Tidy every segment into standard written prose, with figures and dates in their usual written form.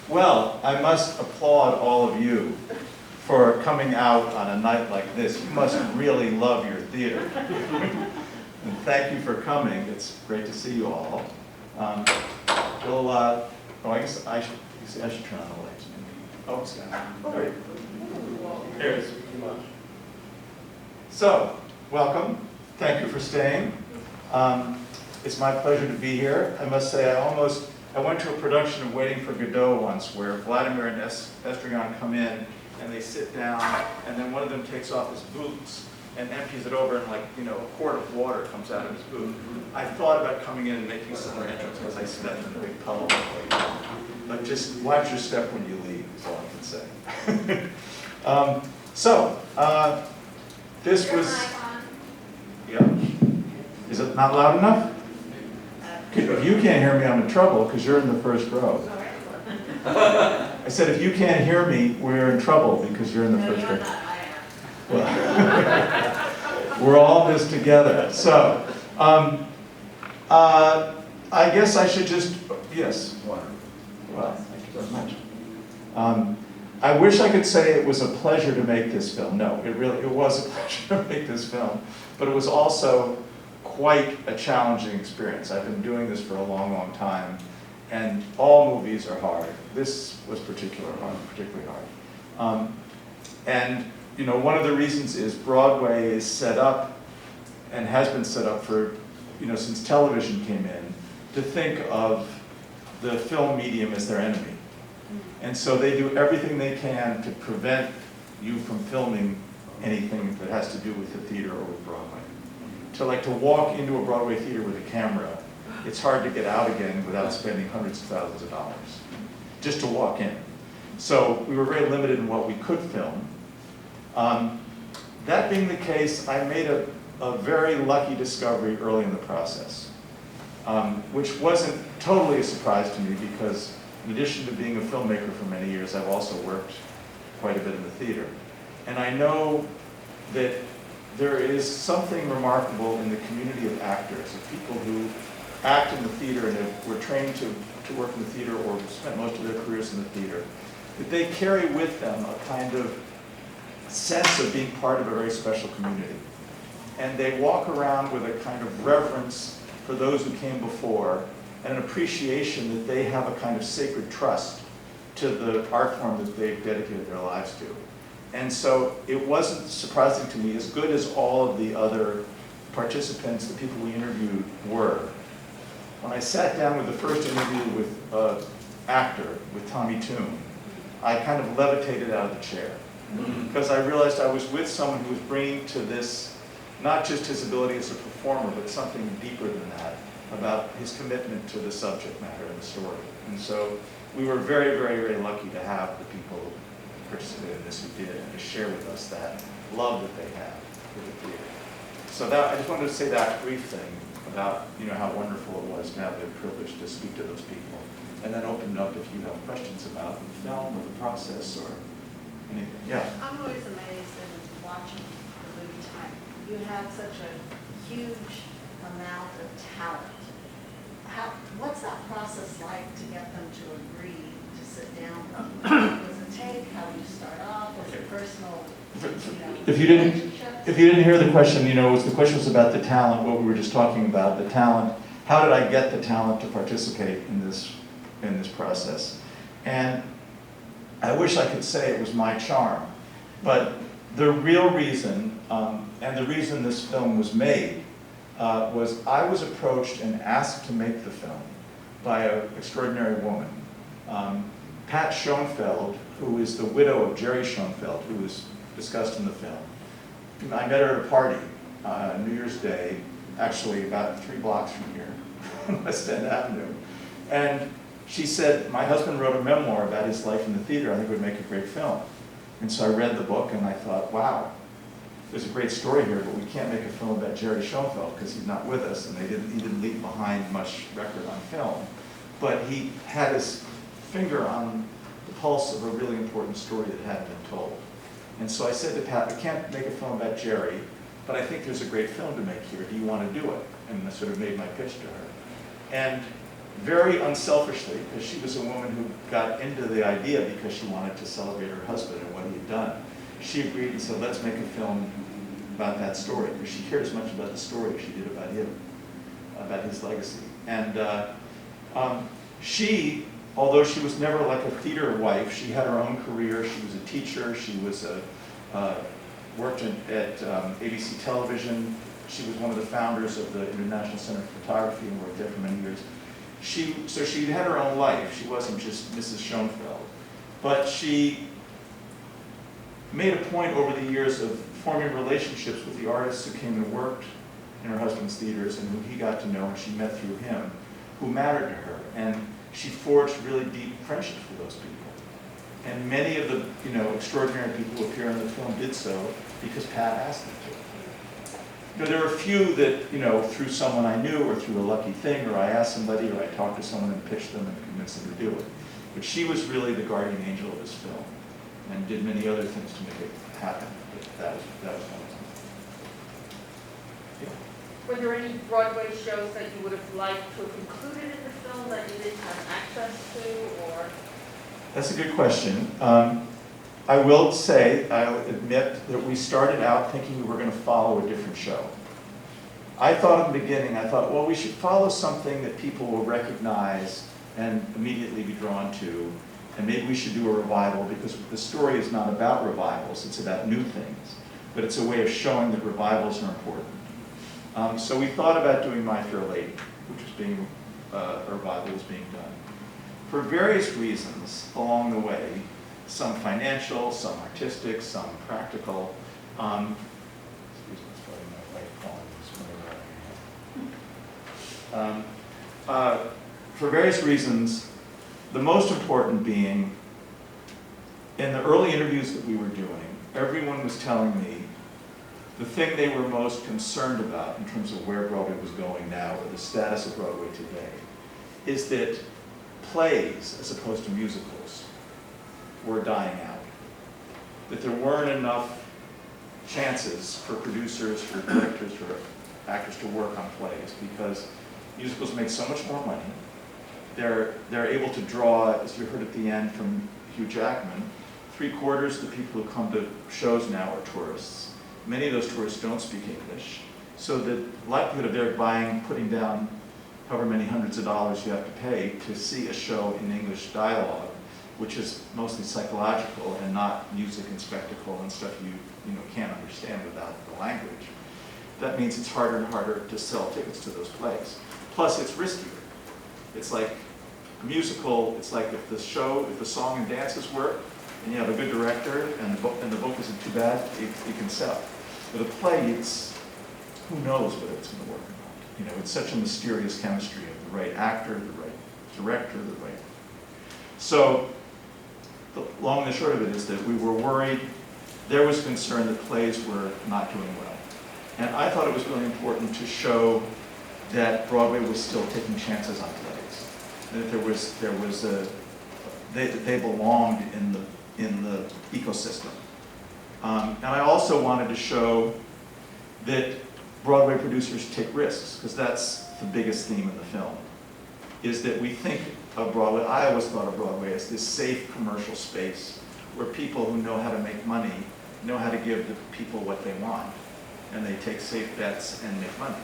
Well, I must applaud all of you for coming out on a night like this. You must really love your theater. And thank you for coming. It's great to see you all. I guess I should turn on the lights. Oh, it's down. Oh, there you go. There it is. So, welcome. Thank you for staying. It's my pleasure to be here. I must say, I went to a production of Waiting for Godot once where Vladimir and Estragon come in and they sit down and then one of them takes off his boots and empties it over and a quart of water comes out of his boot. I thought about coming in and making similar entrance because I stepped in a big puddle. But just watch your step when you leave is all I can say. This was, yeah. Is it not loud enough? If you can't hear me, I'm in trouble because you're in the first row. I said, if you can't hear me, we're in trouble because you're in the first row. Well, we're all in this together. So, I guess I should just, yes. Well, thank you very much. I wish I could say it was a pleasure to make this film. No, it was a pleasure to make this film, but it was also quite a challenging experience. I've been doing this for a long, long time, and all movies are hard. This was particularly hard. And one of the reasons is Broadway is set up and has been set up for, since television came in, to think of the film medium as their enemy. And so they do everything they can to prevent you from filming anything that has to do with the theater or with Broadway. To walk into a Broadway theater with a camera, it's hard to get out again without spending hundreds of thousands of dollars, just to walk in. So we were very limited in what we could film. That being the case, I made a very lucky discovery early in the process, which wasn't totally a surprise to me because in addition to being a filmmaker for many years, I've also worked quite a bit in the theater. And I know that there is something remarkable in the community of actors, of people who act in the theater and were trained to work in the theater or spent most of their careers in the theater, that they carry with them a kind of sense of being part of a very special community. And they walk around with a kind of reverence for those who came before and an appreciation that they have a kind of sacred trust to the art form that they've dedicated their lives to. And so it wasn't surprising to me, as good as all of the other participants, the people we interviewed were. When I sat down with the first interview with an actor, with Tommy Toon, I kind of levitated out of the chair. Because I realized I was with someone who was bringing to this, not just his ability as a performer, but something deeper than that, about his commitment to the subject matter and the story. And so we were very, very, very lucky to have the people who participated in this who did, and to share with us that love that they have for the theater. So I just wanted to say that brief thing about how wonderful it was to have the privilege to speak to those people, and then open it up if you have questions about the film or the process or anything. Yeah. I'm always amazed in watching the movie time. You have such a huge amount of talent. What's that process like to get them to agree to sit down? Was it take? How do you start off? Was it personal? If you didn't hear the question, the question was about the talent. What we were just talking about, the talent. How did I get the talent to participate in this process? And I wish I could say it was my charm, but the real reason, and the reason this film was made, was I was approached and asked to make the film by an extraordinary woman, Pat Schoenfeld, who is the widow of Jerry Schoenfeld, who was discussed in the film. I met her at a party, New Year's Day, actually about 3 blocks from here, on West End Avenue. And she said, my husband wrote a memoir about his life in the theater. I think it would make a great film. And so I read the book and I thought, wow, there's a great story here, but we can't make a film about Jerry Schoenfeld because he's not with us, and he didn't leave behind much record on film. But he had his finger on the pulse of a really important story that hadn't been told. And so I said to Pat, we can't make a film about Jerry, but I think there's a great film to make here. Do you want to do it? And I sort of made my pitch to her. And very unselfishly, because she was a woman who got into the idea because she wanted to celebrate her husband and what he had done, she agreed and said, let's make a film about that story, because she cared as much about the story as she did about him, about his legacy. And she, although she was never like a theater wife, she had her own career. She was a teacher. She was worked at ABC Television. She was one of the founders of the International Center for Photography and worked there for many years. So she had her own life. She wasn't just Mrs. Schoenfeld. But she made a point over the years of forming relationships with the artists who came and worked in her husband's theaters and who he got to know and she met through him, who mattered to her. And she forged really deep friendships with those people. And many of the extraordinary people who appear in the film did so because Pat asked them to. There were a few that, through someone I knew or through a lucky thing, or I asked somebody, or I talked to someone and pitched them and convinced them to do it. But she was really the guardian angel of this film and did many other things to make it happen. But that was one of them. Were there any Broadway shows that you would have liked to have included in the film that you didn't have access to, or? That's a good question. I will say, I'll admit that we started out thinking we were going to follow a different show. I thought in the beginning, well, we should follow something that people will recognize and immediately be drawn to, and maybe we should do a revival, because the story is not about revivals, it's about new things, but it's a way of showing that revivals are important. So we thought about doing My Fair Lady, which was being, a revival was being done. For various reasons along the way, some financial, some artistic, some practical. Excuse me, it's probably my wife calling this. For various reasons, the most important being, in the early interviews that we were doing, everyone was telling me the thing they were most concerned about in terms of where Broadway was going now, or the status of Broadway today, is that plays, as opposed to musicals, were dying out. That there weren't enough chances for producers, for directors, for actors to work on plays, because musicals make so much more money. They're able to draw, as you heard at the end from Hugh Jackman, 3/4 of the people who come to shows now are tourists. Many of those tourists don't speak English, so the likelihood of their putting down however many hundreds of dollars you have to pay to see a show in English dialogue, which is mostly psychological and not music and spectacle and stuff you can't understand without the language. That means it's harder and harder to sell tickets to those plays. Plus, it's riskier. It's like a musical. It's like if the song and dances work, and you have a good director, and the book isn't too bad, you can sell. With a play, who knows whether it's going to work or not. It's such a mysterious chemistry of the right actor, the right director, the right. So, the long and the short of it is that we were worried. There was concern that plays were not doing well. And I thought it was really important to show that Broadway was still taking chances on plays. That they belonged in the ecosystem. And I also wanted to show that Broadway producers take risks, because that's the biggest theme in the film, is that we think of Broadway, I always thought of Broadway as this safe commercial space where people who know how to make money know how to give the people what they want, and they take safe bets and make money.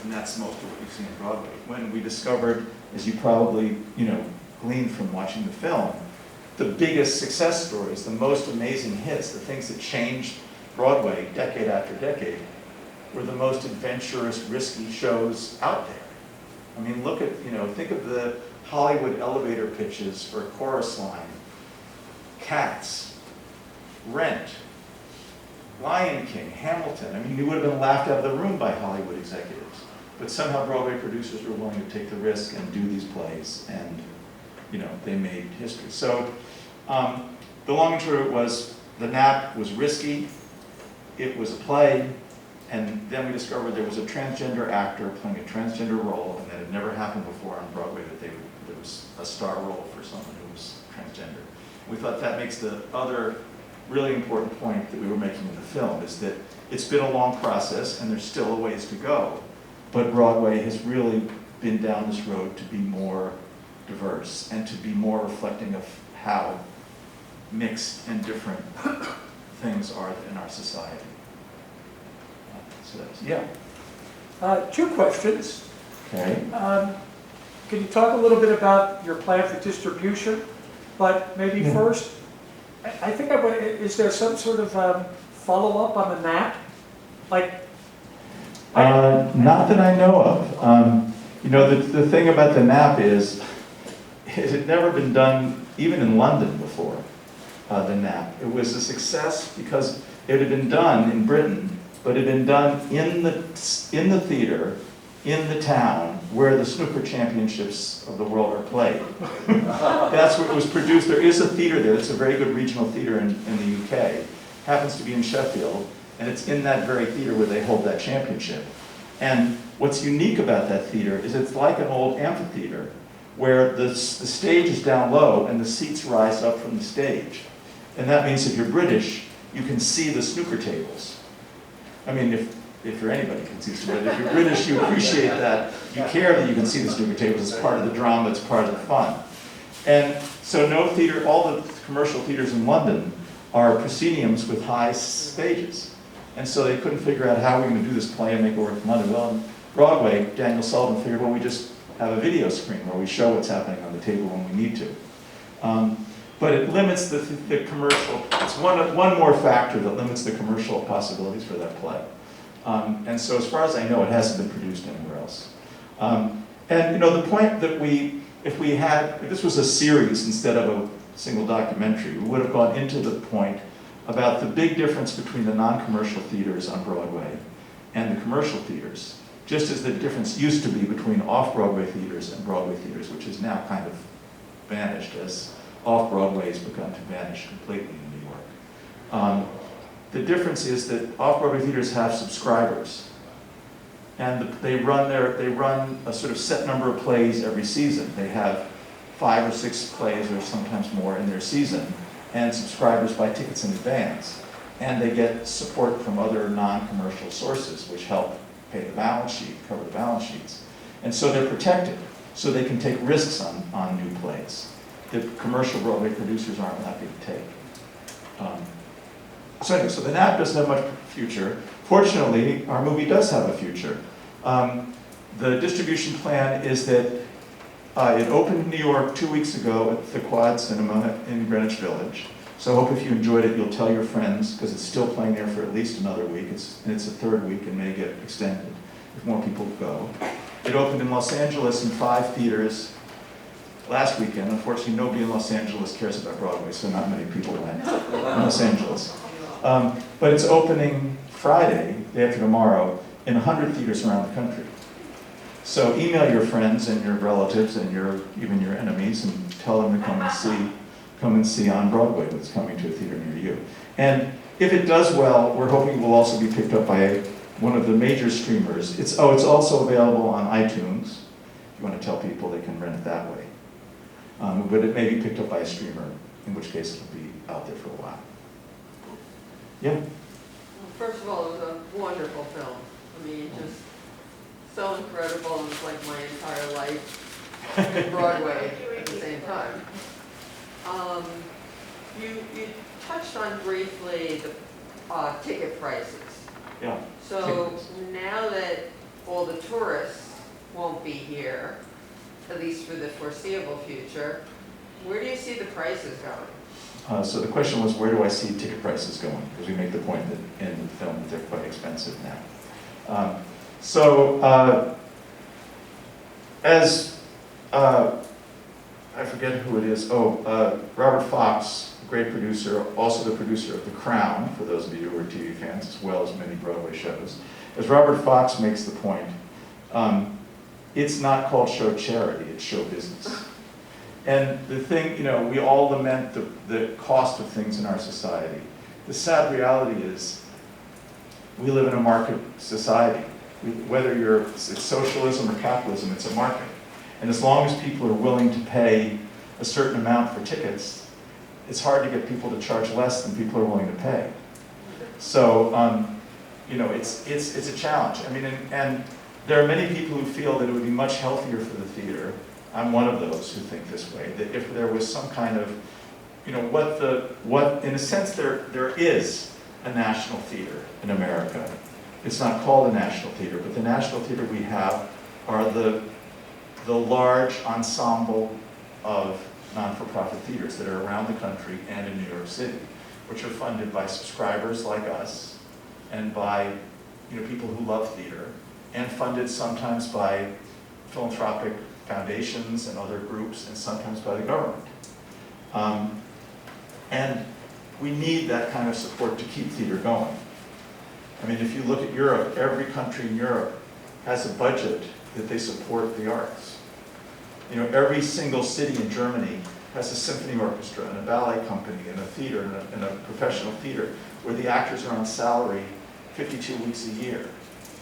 And that's most of what we've seen in Broadway. When we discovered, as you probably gleaned from watching the film, the biggest success stories, the most amazing hits, the things that changed Broadway decade after decade, were the most adventurous, risky shows out there. I mean, look at, think of the Hollywood elevator pitches for Chorus Line, Cats, Rent, Lion King, Hamilton. I mean, you would have been laughed out of the room by Hollywood executives. But somehow Broadway producers were willing to take the risk and do these plays, and they made history. So the long and short of it was, the Nap was risky, it was a play, and then we discovered there was a transgender actor playing a transgender role, and that had never happened before on Broadway, that there was a star role for someone who was transgender. We thought that makes the other really important point that we were making in the film, is that it's been a long process and there's still a ways to go, but Broadway has really been down this road to be more diverse and to be more reflecting of how mixed and different things are in our society. So that's, yeah. Two questions. Okay. Can you talk a little bit about your plan for distribution? But maybe first, I think is there some sort of follow-up on the nap? Like, not that I know of. You know, the thing about the nap is it had never been done, even in London before, the nap. It was a success because it had been done in Britain, but it had been done in the theater, in the town, where the snooker championships of the world are played. That's where it was produced. There is a theater there. It's a very good regional theater in the UK. Happens to be in Sheffield, and it's in that very theater where they hold that championship. And what's unique about that theater is it's like an old amphitheater, where the stage is down low and the seats rise up from the stage. And that means if you're British, you can see the snooker tables. I mean, if you're anybody who can see snooker, if you're British, you appreciate that. You care that you can see the snooker tables. It's part of the drama, it's part of the fun. And so no theater, all the commercial theaters in London are prosceniums with high stages. And so they couldn't figure out how we're going to do this play and make it work in London. Well, in Broadway, Daniel Sullivan figured, well, we just have a video screen where we show what's happening on the table when we need to. But it limits the commercial, it's one more factor that limits the commercial possibilities for that play. And so as far as I know, it hasn't been produced anywhere else. And you know, the point that if this was a series instead of a single documentary, we would have gone into the point about the big difference between the non-commercial theaters on Broadway and the commercial theaters, just as the difference used to be between off-Broadway theaters and Broadway theaters, which has now kind of vanished as off-Broadway has begun to vanish completely in New York. The difference is that off-Broadway theaters have subscribers, and they run a sort of set number of plays every season. They have 5 or 6 plays, or sometimes more, in their season, and subscribers buy tickets in advance. And they get support from other non-commercial sources, which help pay the balance sheet, cover the balance sheets. And so they're protected, so they can take risks on new plays that commercial Broadway producers aren't likely to take. So anyway, so the NAP doesn't have much future. Fortunately, our movie does have a future. The distribution plan is that it opened in New York 2 weeks ago at the Quad Cinema in Greenwich Village. So I hope if you enjoyed it, you'll tell your friends, because it's still playing there for at least another week. It's the 3rd week and may get extended if more people go. It opened in Los Angeles in 5 theaters last weekend. Unfortunately, nobody in Los Angeles cares about Broadway, so not many people went in Los Angeles. But it's opening Friday, day after tomorrow, in 100 theaters around the country. So email your friends and your relatives and even your enemies and tell them to come and see On Broadway, that's coming to a theater near you. And if it does well, we're hoping it will also be picked up by one of the major streamers. It's also available on iTunes. If you want to tell people, they can rent it that way. But it may be picked up by a streamer, in which case it'll be out there for a while. Yeah? Well, first of all, it was a wonderful film. I mean, just so incredible. It's like my entire life in Broadway at the same time. You touched on briefly the ticket prices. Yeah. So now that all the tourists won't be here, at least for the foreseeable future, where do you see the prices going? So the question was, where do I see ticket prices going? Because we make the point that in the film that they're quite expensive now. As I forget who it is. Robert Fox, a great producer, also the producer of The Crown, for those of you who are TV fans, as well as many Broadway shows. As Robert Fox makes the point, it's not called show charity, it's show business. And the thing, we all lament the cost of things in our society. The sad reality is we live in a market society. Whether it's socialism or capitalism, it's a market. And as long as people are willing to pay a certain amount for tickets, it's hard to get people to charge less than people are willing to pay. So, it's a challenge. I mean, and there are many people who feel that it would be much healthier for the theater. I'm one of those who think this way, that if there was some kind of, what in a sense there is a national theater in America. It's not called a national theater, but the national theater we have are the large ensemble of non-for-profit theaters that are around the country and in New York City, which are funded by subscribers like us and by people who love theater, and funded sometimes by philanthropic foundations and other groups, and sometimes by the government. And we need that kind of support to keep theater going. I mean, if you look at Europe, every country in Europe has a budget that they support the arts. Every single city in Germany has a symphony orchestra and a ballet company and a theater and a professional theater where the actors are on salary 52 weeks a year.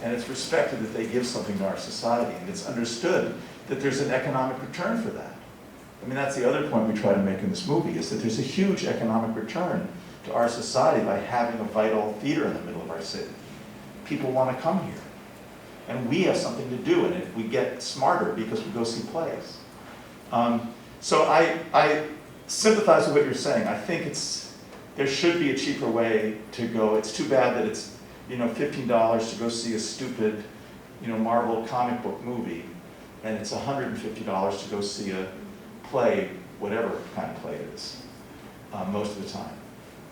And it's respected that they give something to our society, and it's understood that there's an economic return for that. I mean, that's the other point we try to make in this movie, is that there's a huge economic return to our society by having a vital theater in the middle of our city. People want to come here. And we have something to do in it. We get smarter because we go see plays. So I sympathize with what you're saying. I think there should be a cheaper way to go. It's too bad that it's $15 to go see a stupid Marvel comic book movie, and it's $150 to go see a play, whatever kind of play it is, most of the time.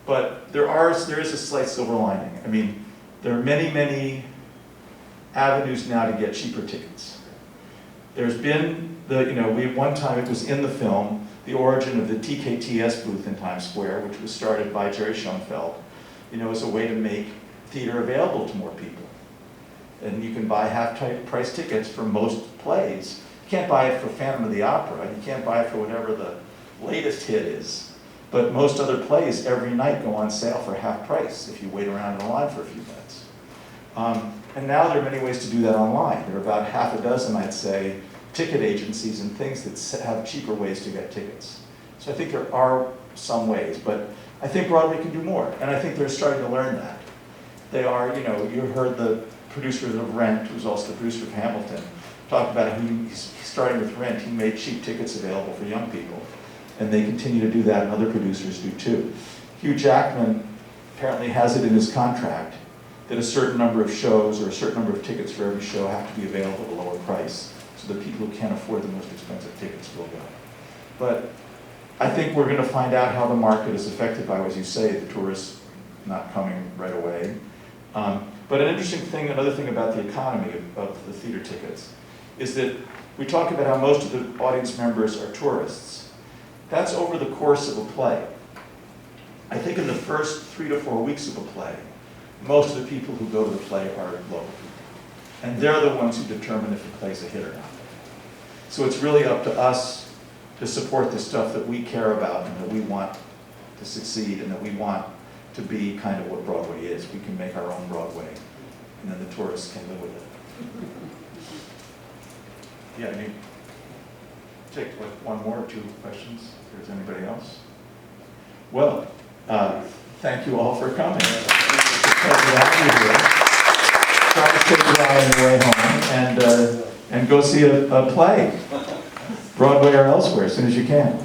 But there is a slight silver lining. I mean, there are many, many avenues now to get cheaper tickets. There's been one time it was in the film, the origin of the TKTS booth in Times Square, which was started by Jerry Schoenfeld, as a way to make theater available to more people. And you can buy half-price tickets for most plays. You can't buy it for Phantom of the Opera. You can't buy it for whatever the latest hit is. But most other plays every night go on sale for half price if you wait around in a line for a few minutes. And now there are many ways to do that online. There are about half a dozen, I'd say, ticket agencies and things that have cheaper ways to get tickets. So I think there are some ways, but I think Broadway can do more. And I think they're starting to learn that. They are, you heard the producer of Rent, who's also the producer of Hamilton, talk about how he's starting with Rent. He made cheap tickets available for young people. And they continue to do that, and other producers do too. Hugh Jackman apparently has it in his contract that a certain number of shows or a certain number of tickets for every show have to be available at a lower price, so that people who can't afford the most expensive tickets will go. But I think we're going to find out how the market is affected by, as you say, the tourists not coming right away. But an interesting thing, another thing about the economy of the theater tickets, is that we talk about how most of the audience members are tourists. That's over the course of a play. I think in the first 3 to 4 weeks of a play, most of the people who go to the play are local people. And they're the ones who determine if the play's a hit or not. So it's really up to us to support the stuff that we care about and that we want to succeed and that we want to be kind of what Broadway is. We can make our own Broadway, and then the tourists can live with it. Yeah, I mean, take like one more or two questions, if there's anybody else. Well, thank you all for coming. It's a pleasure to have you here. Try to say goodbye on your way home and go see a play, Broadway or elsewhere, as soon as you can.